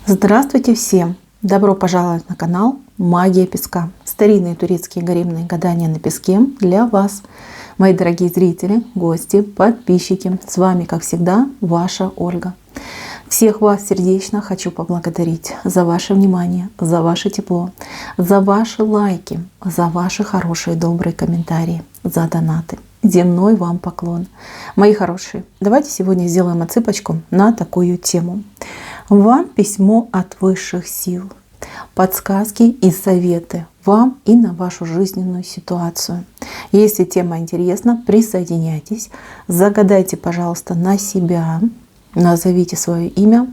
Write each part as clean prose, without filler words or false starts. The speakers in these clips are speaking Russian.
Здравствуйте всем! Добро пожаловать на канал Магия Песка. Старинные турецкие гаремные гадания на песке для вас, мои дорогие зрители, гости, подписчики. С вами, как всегда, ваша Ольга. Всех вас сердечно хочу поблагодарить за ваше внимание, за ваше тепло, за ваши лайки, за ваши хорошие добрые комментарии, за донаты. Земной вам поклон. Мои хорошие, давайте сегодня сделаем отсыпочку на такую тему. Вам письмо от высших сил, подсказки и советы вам и на вашу жизненную ситуацию. Если тема интересна, присоединяйтесь, загадайте, пожалуйста, на себя, назовите свое имя,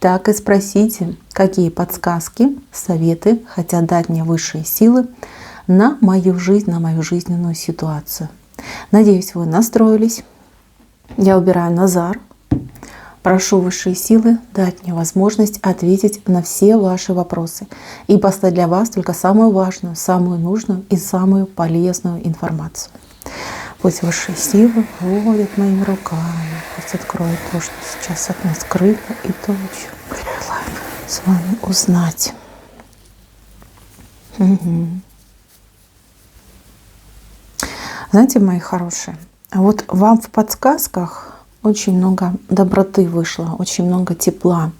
так и спросите, какие подсказки, советы хотят дать мне высшие силы на мою жизнь, на мою жизненную ситуацию. Надеюсь, вы настроились. Я убираю Назар. Прошу высшие силы дать мне возможность ответить на все ваши вопросы и послать для вас только самую важную, самую нужную и самую полезную информацию. Пусть высшие силы водят моими руками, пусть откроют то, что сейчас от нас скрыто, и то, о чем мы желаем с вами узнать. Знаете, мои хорошие, вот вам в подсказках очень много доброты вышло, очень много тепла.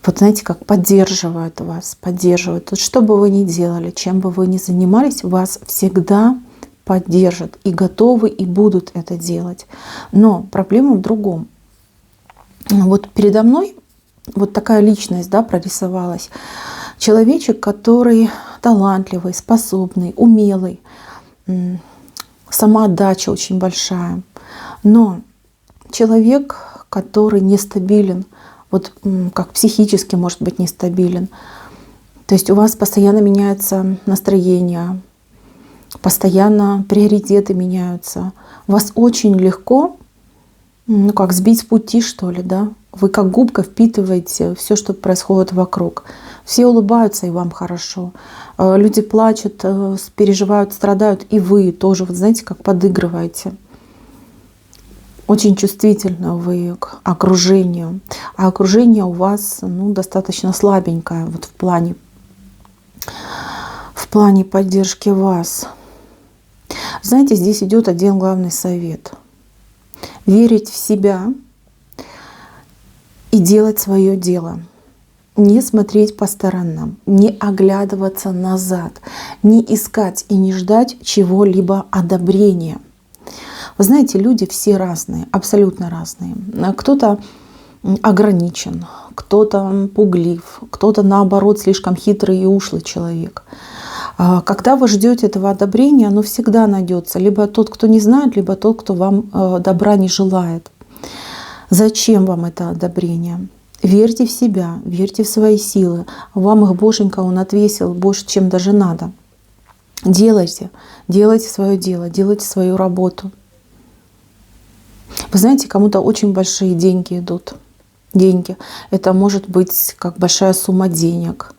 Вот знаете, как поддерживают вас, поддерживают. Вот что бы вы ни делали, чем бы вы ни занимались, вас всегда поддержат и готовы, и будут это делать. Но проблема в другом. Вот передо мной вот такая личность, да, прорисовалась. Человечек, который талантливый, способный, умелый, самоотдача очень большая. Но человек, который нестабилен, вот как психически может быть нестабилен. То есть у вас постоянно меняется настроение, постоянно приоритеты меняются. Вас очень легко, как сбить с пути, что ли, да? Вы как губка впитываете все, что происходит вокруг. Все улыбаются, и вам хорошо. Люди плачут, переживают, страдают, и вы тоже, вот знаете, как подыгрываете. Очень чувствительны вы к окружению. А окружение у вас достаточно слабенькое вот в плане поддержки вас. Знаете, здесь идет один главный совет. Верить в себя и делать свое дело. Не смотреть по сторонам, не оглядываться назад, не искать и не ждать чего-либо одобрения. Вы знаете, люди все разные, абсолютно разные. Кто-то ограничен, кто-то пуглив, кто-то наоборот слишком хитрый и ушлый человек. Когда вы ждете этого одобрения, оно всегда найдется. Либо тот, кто не знает, либо тот, кто вам добра не желает. Зачем вам это одобрение? Верьте в себя, верьте в свои силы. Вам их Боженька Он отвесил больше, чем даже надо. Делайте свое дело, делайте свою работу. Вы знаете, кому-то очень большие деньги идут. Деньги. Это может быть как большая сумма денег,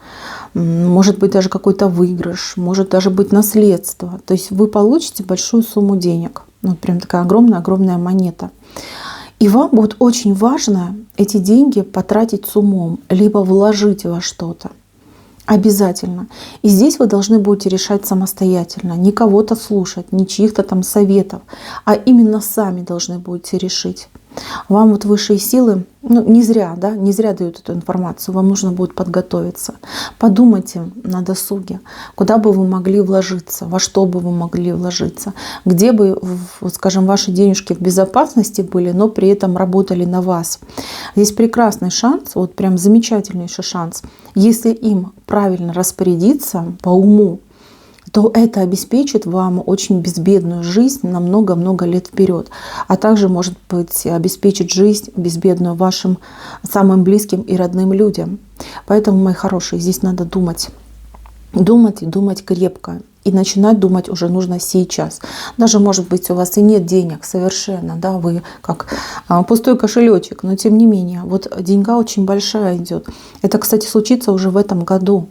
может быть даже какой-то выигрыш, может даже быть наследство. То есть вы получите большую сумму денег. Прям такая огромная-огромная монета. И вам будет очень важно эти деньги потратить с умом, либо вложить во что-то. Обязательно. И здесь вы должны будете решать самостоятельно, не кого-то слушать, не чьих-то там советов, а именно сами должны будете решить. Вам вот высшие силы, не зря дают эту информацию, вам нужно будет подготовиться. Подумайте на досуге, куда бы вы могли вложиться, во что бы вы могли вложиться, где бы, скажем, ваши денежки в безопасности были, но при этом работали на вас. Здесь прекрасный шанс, вот прям замечательнейший шанс. Если им правильно распорядиться по уму, то это обеспечит вам очень безбедную жизнь на много-много лет вперед. А также, может быть, обеспечит жизнь безбедную вашим самым близким и родным людям. Поэтому, мои хорошие, здесь надо думать. Думать и думать крепко. И начинать думать уже нужно сейчас. Даже, может быть, у вас и нет денег совершенно, да, вы как пустой кошелечек, но тем не менее, вот деньга очень большая идет. Это, кстати, случится уже в этом году.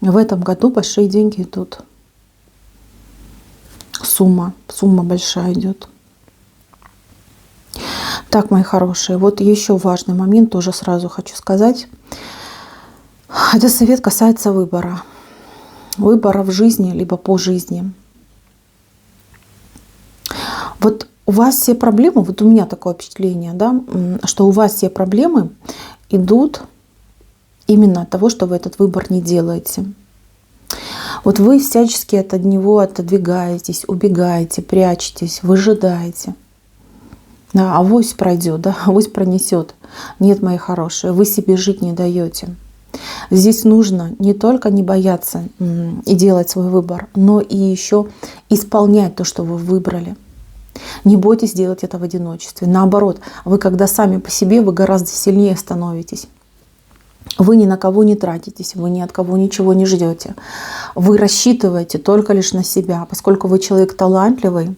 В этом году большие деньги идут. Сумма большая идет. Так, мои хорошие, вот еще важный момент тоже сразу хочу сказать. Этот совет касается выбора. Выбора в жизни, либо по жизни. Вот у вас все проблемы, вот у меня такое впечатление, да, что у вас все проблемы идут именно от того, что вы этот выбор не делаете. Вот вы всячески от него отодвигаетесь, убегаете, прячетесь, выжидаете. Да, авось пройдет, да, авось пронесет. Нет, мои хорошие, вы себе жить не даете. Здесь нужно не только не бояться и делать свой выбор, но и еще исполнять то, что вы выбрали. Не бойтесь делать это в одиночестве. Наоборот, вы когда сами по себе, вы гораздо сильнее становитесь. Вы ни на кого не тратитесь, вы ни от кого ничего не ждете. Вы рассчитываете только лишь на себя, поскольку вы человек талантливый,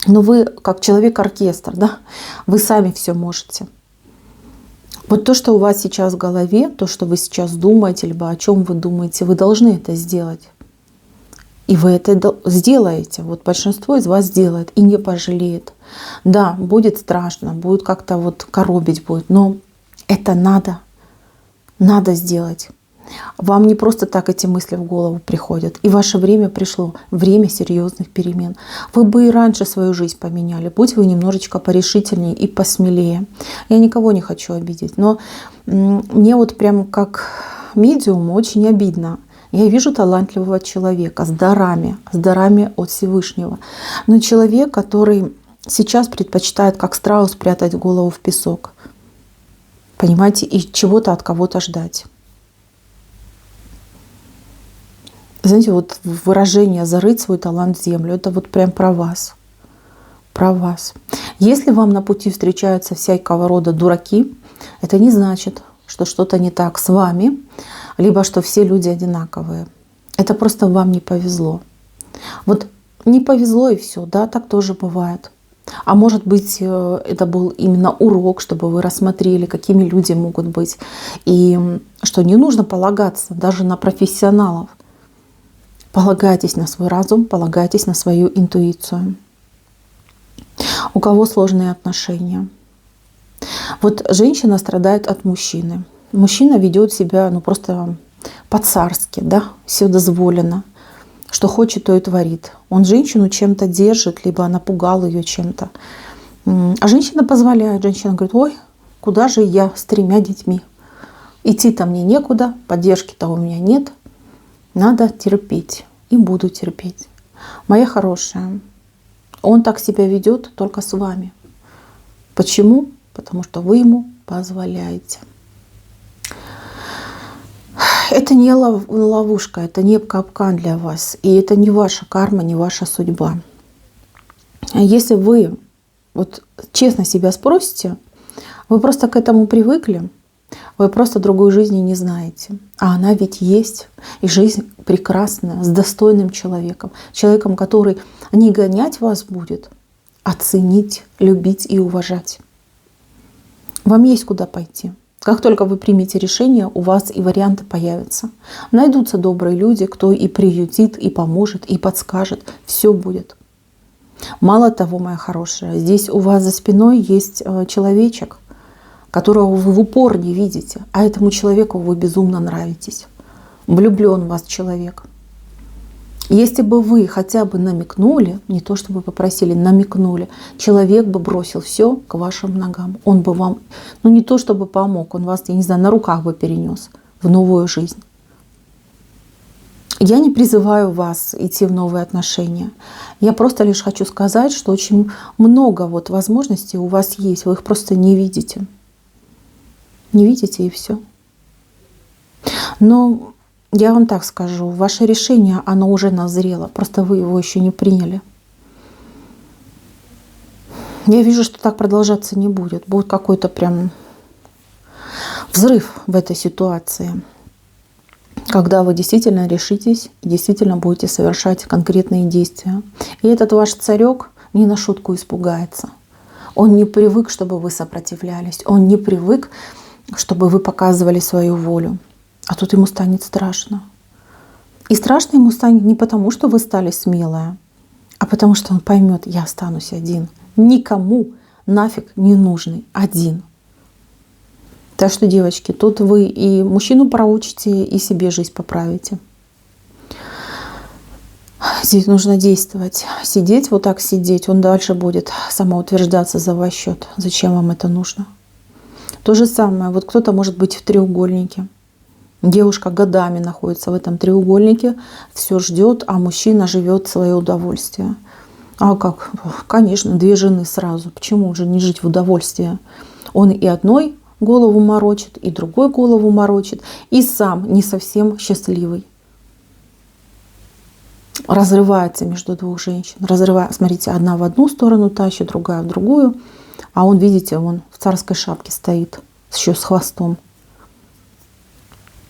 но вы как человек-оркестр, да? Вы сами все можете. Вот то, что у вас сейчас в голове, то, что вы сейчас думаете, либо о чем вы думаете, вы должны это сделать. И вы это сделаете. Вот большинство из вас сделает и не пожалеет. Да, будет страшно, будет как-то вот коробить будет, но это надо сделать. Вам не просто так эти мысли в голову приходят. И ваше время пришло, время серьезных перемен. Вы бы и раньше свою жизнь поменяли, будь вы немножечко порешительнее и посмелее. Я никого не хочу обидеть, но мне вот прям как медиуму очень обидно. Я вижу талантливого человека с дарами от Всевышнего. Но человек, который сейчас предпочитает, как страус, прятать голову в песок. Понимаете, и чего-то от кого-то ждать. Знаете, вот выражение «зарыть свой талант в землю» — это вот прям про вас. Про вас. Если вам на пути встречаются всякого рода дураки, это не значит, что что-то не так с вами, либо что все люди одинаковые. Это просто вам не повезло. Вот не повезло и все, да, так тоже бывает. А может быть, это был именно урок, чтобы вы рассмотрели, какими люди могут быть. И что не нужно полагаться даже на профессионалов. Полагайтесь на свой разум, полагайтесь на свою интуицию. У кого сложные отношения? Вот женщина страдает от мужчины. Мужчина ведет себя просто по-царски, да, все дозволено. Что хочет, то и творит. Он женщину чем-то держит, либо напугал ее чем-то. А женщина позволяет. Женщина говорит: ой, куда же я с 3 детьми? Идти-то мне некуда, поддержки-то у меня нет. Надо терпеть. И буду терпеть. Моя хорошая, он так себя ведет только с вами. Почему? Потому что вы ему позволяете. Это не ловушка, это не капкан для вас. И это не ваша карма, не ваша судьба. Если вы вот честно себя спросите, вы просто к этому привыкли, вы просто другой жизни не знаете. А она ведь есть. И жизнь прекрасная, с достойным человеком. Человеком, который не гонять вас будет, а ценить, любить и уважать. Вам есть куда пойти. Как только вы примете решение, у вас и варианты появятся. Найдутся добрые люди, кто и приютит, и поможет, и подскажет. Все будет. Мало того, моя хорошая, здесь у вас за спиной есть человечек, которого вы в упор не видите, а этому человеку вы безумно нравитесь. Влюблен в вас человек. Если бы вы хотя бы намекнули, не то чтобы попросили, намекнули, человек бы бросил все к вашим ногам. Он бы вам, не то чтобы помог, он вас, я не знаю, на руках бы перенес в новую жизнь. Я не призываю вас идти в новые отношения. Я просто лишь хочу сказать, что очень много возможностей у вас есть, вы их просто не видите. Не видите, и все. Но я вам так скажу, ваше решение, оно уже назрело, просто вы его еще не приняли. Я вижу, что так продолжаться не будет. Будет какой-то прям взрыв в этой ситуации, когда вы действительно решитесь и действительно будете совершать конкретные действия. И этот ваш царек не на шутку испугается. Он не привык, чтобы вы сопротивлялись. Он не привык, чтобы вы показывали свою волю. А тут ему станет страшно. И страшно ему станет не потому, что вы стали смелая, а потому что он поймет: я останусь один. Никому нафиг не нужный. Один. Так что, девочки, тут вы и мужчину проучите, и себе жизнь поправите. Здесь нужно действовать. Сидеть, вот так сидеть, он дальше будет самоутверждаться за ваш счет. Зачем вам это нужно? То же самое, вот кто-то может быть в треугольнике. Девушка годами находится в этом треугольнике, все ждет, а мужчина живет в свое удовольствие. А как? Конечно, две жены сразу. Почему же не жить в удовольствии? Он и одной голову морочит, и другой голову морочит, и сам не совсем счастливый. Разрывается между двух женщин. Смотрите, одна в одну сторону тащит, другая в другую. А он, видите, он в царской шапке стоит, еще с хвостом.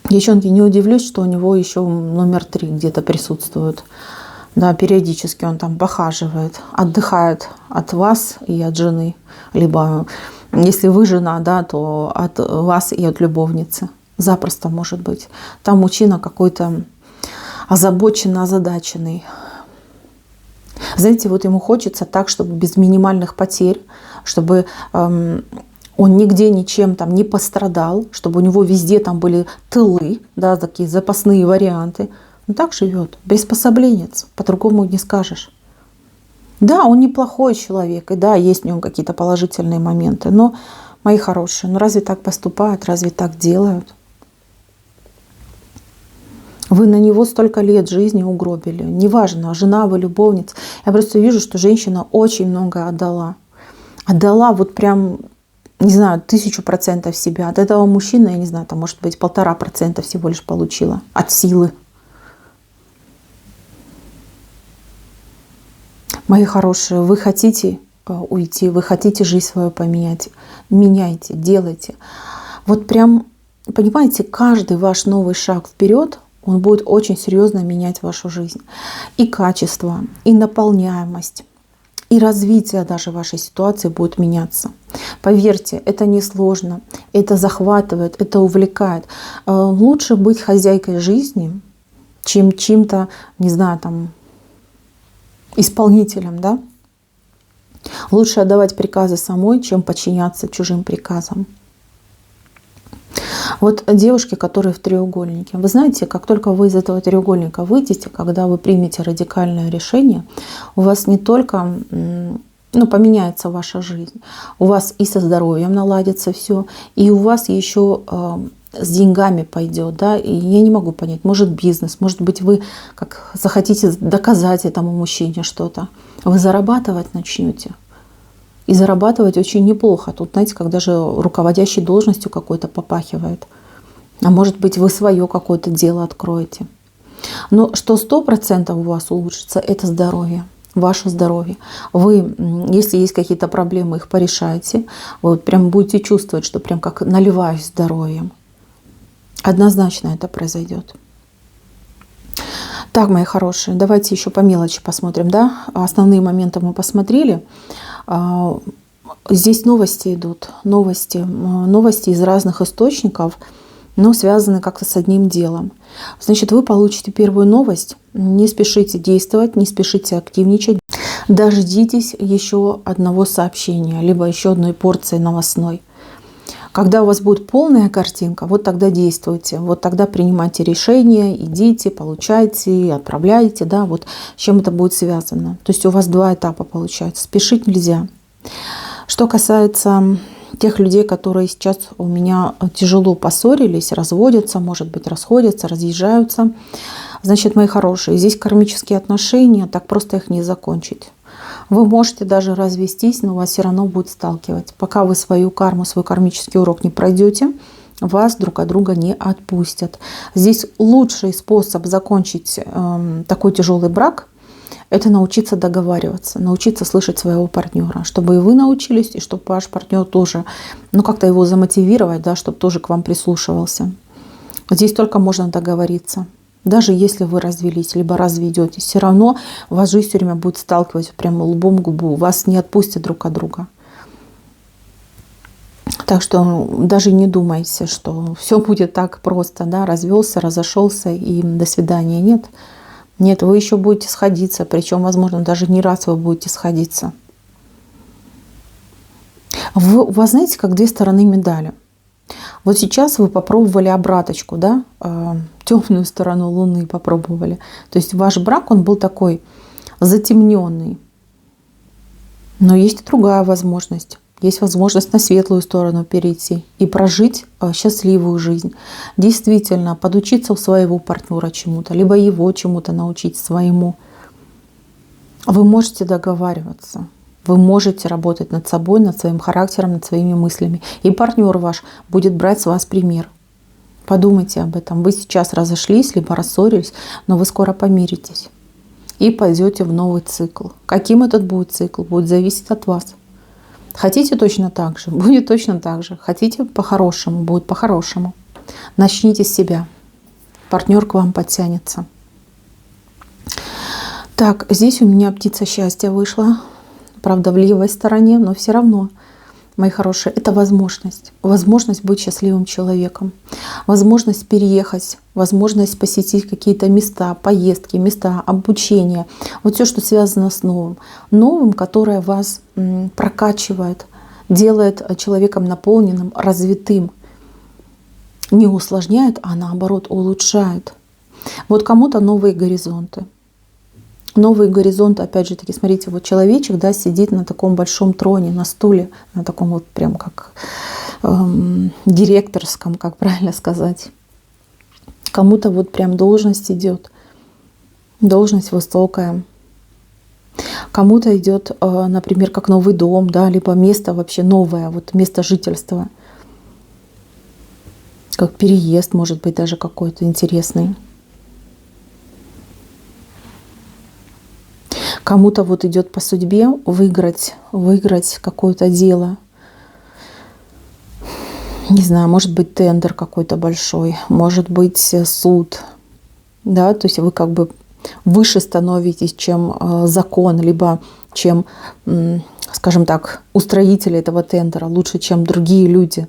Девчонки, не удивлюсь, что у него еще номер 3 где-то присутствует. Да, периодически он там похаживает, отдыхает от вас и от жены. Либо, если вы жена, да, то от вас и от любовницы. Запросто может быть. Там мужчина какой-то озабоченный, озадаченный. Знаете, вот ему хочется так, чтобы без минимальных потерь, чтобы он нигде ничем там не пострадал, чтобы у него везде там были тылы, да, такие запасные варианты. Он так живет, приспособленец, по-другому не скажешь. Да, он неплохой человек, и да, есть в нем какие-то положительные моменты, но, мои хорошие, ну разве так поступают, разве так делают? Вы на него столько лет жизни угробили. Неважно, жена вы, любовница. Я просто вижу, что женщина очень много отдала. Отдала вот прям, не знаю, 1000% себя. От этого мужчины, я не знаю, там может быть 1,5% всего лишь получила. От силы. Мои хорошие, вы хотите уйти, вы хотите жизнь свою поменять. Меняйте, делайте. Вот прям, понимаете, каждый ваш новый шаг вперед, он будет очень серьезно менять вашу жизнь. И качество, и наполняемость, и развитие даже вашей ситуации будет меняться. Поверьте, это несложно, это захватывает, это увлекает. Лучше быть хозяйкой жизни, чем чем-то, не знаю, там, исполнителем, да? Лучше отдавать приказы самой, чем подчиняться чужим приказам. Вот девушки, которые в треугольнике. Вы знаете, как только вы из этого треугольника выйдете, когда вы примете радикальное решение, у вас не только поменяется ваша жизнь, у вас и со здоровьем наладится все, и у вас еще с деньгами пойдет, да, и я не могу понять, может бизнес, может быть вы как захотите доказать этому мужчине что-то, вы зарабатывать начнете. И зарабатывать очень неплохо. Тут, знаете, как даже руководящей должностью какой-то попахивает. А может быть, вы свое какое-то дело откроете. Но что 100% у вас улучшится, это здоровье. Ваше здоровье. Вы, если есть какие-то проблемы, их порешаете. Вы вот прям будете чувствовать, что прям как наливаюсь здоровьем. Однозначно это произойдет. Так, мои хорошие, давайте еще по мелочи посмотрим, да? Основные моменты мы посмотрели. Здесь новости идут, новости из разных источников, но связаны как-то с одним делом. Значит, вы получите первую новость, не спешите действовать, не спешите активничать. Дождитесь еще одного сообщения, либо еще одной порции новостной. Когда у вас будет полная картинка, вот тогда действуйте, вот тогда принимайте решения, идите, получайте, отправляйте, да, вот с чем это будет связано. То есть у вас 2 этапа получается, спешить нельзя. Что касается тех людей, которые сейчас у меня тяжело поссорились, разводятся, может быть, расходятся, разъезжаются, значит, мои хорошие, здесь кармические отношения, так просто их не закончить. Вы можете даже развестись, но вас все равно будет сталкивать. Пока вы свою карму, свой кармический урок не пройдете, вас друг от друга не отпустят. Здесь лучший способ закончить такой тяжелый брак – это научиться договариваться, научиться слышать своего партнера, чтобы и вы научились, и чтобы ваш партнер тоже, как-то его замотивировать, да, чтобы тоже к вам прислушивался. Здесь только можно договориться. Даже если вы развелись, либо разведетесь, все равно вас жизнь все время будет сталкивать прямо лбом к лбу. Вас не отпустят друг от друга. Так что даже не думайте, что все будет так просто, да, развелся, разошелся и до свидания. Нет. Нет, вы еще будете сходиться, причем, возможно, даже не раз вы будете сходиться. У вас, знаете, как 2 стороны медали. Вот сейчас вы попробовали обраточку, да, темную сторону Луны попробовали. То есть ваш брак, он был такой затемненный. Но есть и другая возможность. Есть возможность на светлую сторону перейти и прожить счастливую жизнь. Действительно, подучиться у своего партнера чему-то, либо его чему-то научить своему. Вы можете договариваться. Вы можете работать над собой, над своим характером, над своими мыслями. И партнер ваш будет брать с вас пример. Подумайте об этом. Вы сейчас разошлись, либо рассорились, но вы скоро помиритесь. И пойдете в новый цикл. Каким этот будет цикл, будет зависеть от вас. Хотите точно так же, будет точно так же. Хотите по-хорошему, будет по-хорошему. Начните с себя. Партнер к вам подтянется. Так, здесь у меня птица счастья вышла. Правда, в левой стороне, но все равно, мои хорошие, это возможность. Возможность быть счастливым человеком. Возможность переехать. Возможность посетить какие-то места, поездки, места обучения. Вот все, что связано с новым. Новым, которое вас прокачивает, делает человеком наполненным, развитым. Не усложняет, а наоборот улучшает. Вот кому-то новые горизонты. Новые горизонты, опять же таки, смотрите, вот человечек, да, сидит на таком большом троне, на стуле, на таком вот прям как директорском, как правильно сказать. Кому-то вот прям должность идет, должность высокая. Кому-то идет, например, как новый дом, да, либо место вообще новое, вот место жительства. Как переезд, может быть, даже какой-то интересный. Кому-то вот идет по судьбе выиграть какое-то дело. Не знаю, может быть тендер какой-то большой, может быть суд. Да, то есть вы как бы выше становитесь, чем закон, либо чем, скажем так, устроители этого тендера, лучше, чем другие люди.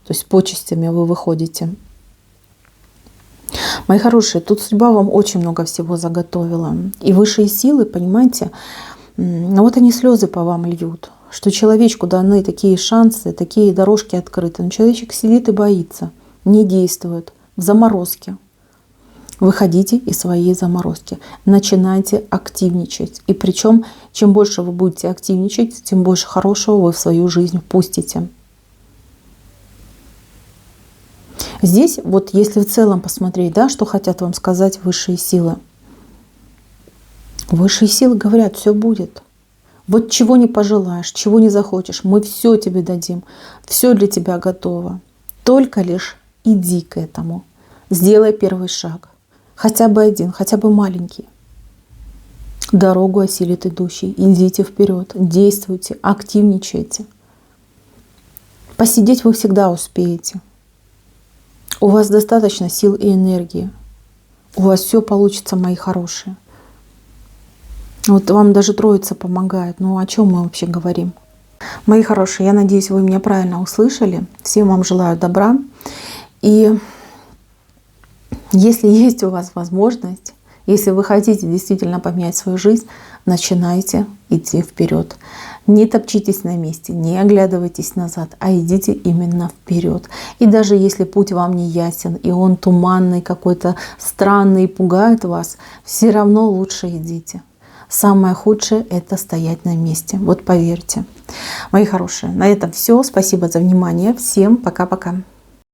То есть с почестями вы выходите. Мои хорошие, тут судьба вам очень много всего заготовила. И высшие силы, понимаете, вот они слезы по вам льют, что человечку даны такие шансы, такие дорожки открыты. Но человечек сидит и боится, не действует, в заморозке. Выходите из своей заморозки, начинайте активничать. И причем, чем больше вы будете активничать, тем больше хорошего вы в свою жизнь впустите. Здесь вот если в целом посмотреть, да, что хотят вам сказать высшие силы. Высшие силы говорят, все будет. Вот чего не пожелаешь, чего не захочешь, мы все тебе дадим. Все для тебя готово. Только лишь иди к этому. Сделай первый шаг. Хотя бы один, хотя бы маленький. Дорогу осилит идущий. Идите вперед, действуйте, активничайте. Посидеть вы всегда успеете. У вас достаточно сил и энергии. У вас все получится, мои хорошие. Вот вам даже Троица помогает. Ну о чем мы вообще говорим? Мои хорошие, я надеюсь, вы меня правильно услышали. Всем вам желаю добра. И если есть у вас возможность, если вы хотите действительно поменять свою жизнь, начинайте идти вперед. Не топчитесь на месте, не оглядывайтесь назад, а идите именно вперед. И даже если путь вам не ясен, и он туманный, какой-то странный, пугает вас, все равно лучше идите. Самое худшее — это стоять на месте. Вот поверьте. Мои хорошие, на этом все. Спасибо за внимание. Всем пока-пока.